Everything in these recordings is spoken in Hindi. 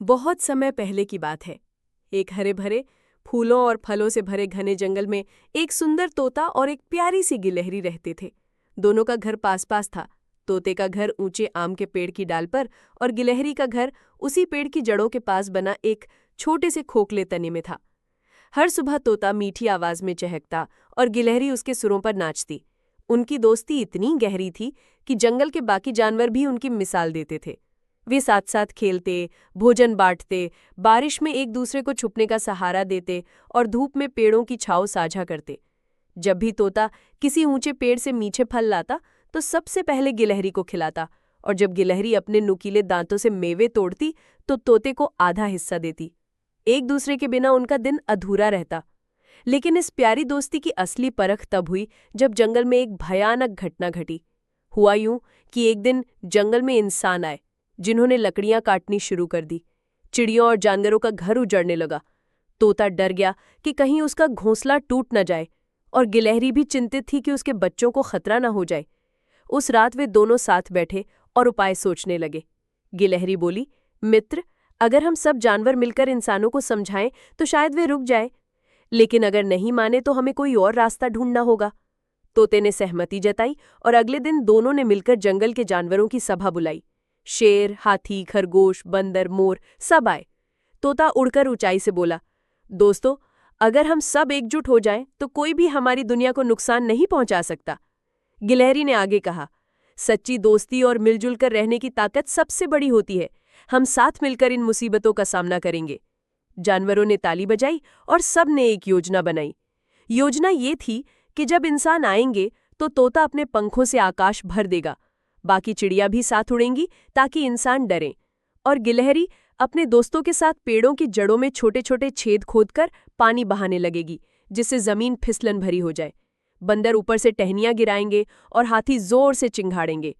बहुत समय पहले की बात है। एक हरे भरे फूलों और फलों से भरे घने जंगल में एक सुंदर तोता और एक प्यारी सी गिलहरी रहते थे। दोनों का घर पास पास था। तोते का घर ऊंचे आम के पेड़ की डाल पर और गिलहरी का घर उसी पेड़ की जड़ों के पास बना एक छोटे से खोखले तने में था। हर सुबह तोता मीठी आवाज में चहकता और गिलहरी उसके सुरों पर नाचती। उनकी दोस्ती इतनी गहरी थी कि जंगल के बाकी जानवर भी उनकी मिसाल देते थे। वे साथ साथ खेलते, भोजन बांटते, बारिश में एक दूसरे को छुपने का सहारा देते और धूप में पेड़ों की छांव साझा करते। जब भी तोता किसी ऊंचे पेड़ से मीठे फल लाता तो सबसे पहले गिलहरी को खिलाता, और जब गिलहरी अपने नुकीले दांतों से मेवे तोड़ती तो तोते को आधा हिस्सा देती। एक दूसरे के बिना उनका दिन अधूरा रहता। लेकिन इस प्यारी दोस्ती की असली परख तब हुई जब जंगल में एक भयानक घटना घटी। हुआ यूं कि एक दिन जंगल में इंसान आए जिन्होंने लकड़ियां काटनी शुरू कर दी। चिड़ियों और जानवरों का घर उजड़ने लगा। तोता डर गया कि कहीं उसका घोंसला टूट न जाए, और गिलहरी भी चिंतित थी कि उसके बच्चों को खतरा न हो जाए। उस रात वे दोनों साथ बैठे और उपाय सोचने लगे। गिलहरी बोली, मित्र, अगर हम सब जानवर मिलकर इंसानों को समझाएं तो शायद वे रुक जाए, लेकिन अगर नहीं माने तो हमें कोई और रास्ता ढूंढना होगा। तोते ने सहमति जताई और अगले दिन दोनों ने मिलकर जंगल के जानवरों की सभा बुलाई। शेर, हाथी, खरगोश, बंदर, मोर सब आए। तोता उड़कर ऊंचाई से बोला, दोस्तों, अगर हम सब एकजुट हो जाएं तो कोई भी हमारी दुनिया को नुकसान नहीं पहुंचा सकता। गिलहरी ने आगे कहा, सच्ची दोस्ती और मिलजुल कर रहने की ताकत सबसे बड़ी होती है। हम साथ मिलकर इन मुसीबतों का सामना करेंगे। जानवरों ने ताली बजाई और सब ने एक योजना बनाई। योजना ये थी कि जब इंसान आएंगे तो तोता अपने पंखों से आकाश भर देगा, बाकी चिड़िया भी साथ उड़ेंगी ताकि इंसान डरें, और गिलहरी अपने दोस्तों के साथ पेड़ों की जड़ों में छोटे छोटे छेद खोदकर पानी बहाने लगेगी, जिससे जमीन फिसलन भरी हो जाए। बंदर ऊपर से टहनियां गिराएंगे और हाथी जोर से चिंघाड़ेंगे।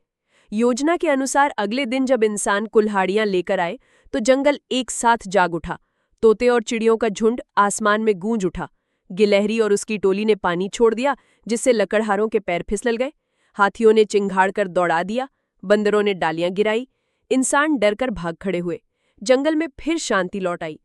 योजना के अनुसार अगले दिन जब इंसान कुल्हाड़ियां लेकर आए तो जंगल एक साथ जाग उठा। तोते और चिड़ियों का झुंड आसमान में गूंज उठा। गिलहरी और उसकी टोली ने पानी छोड़ दिया, जिससे लकड़हारों के पैर फिसल गए। हाथियों ने चिंघाड़ कर दौड़ा दिया। बंदरों ने डालियां गिराई। इंसान डरकर भाग खड़े हुए। जंगल में फिर शांति लौट आई।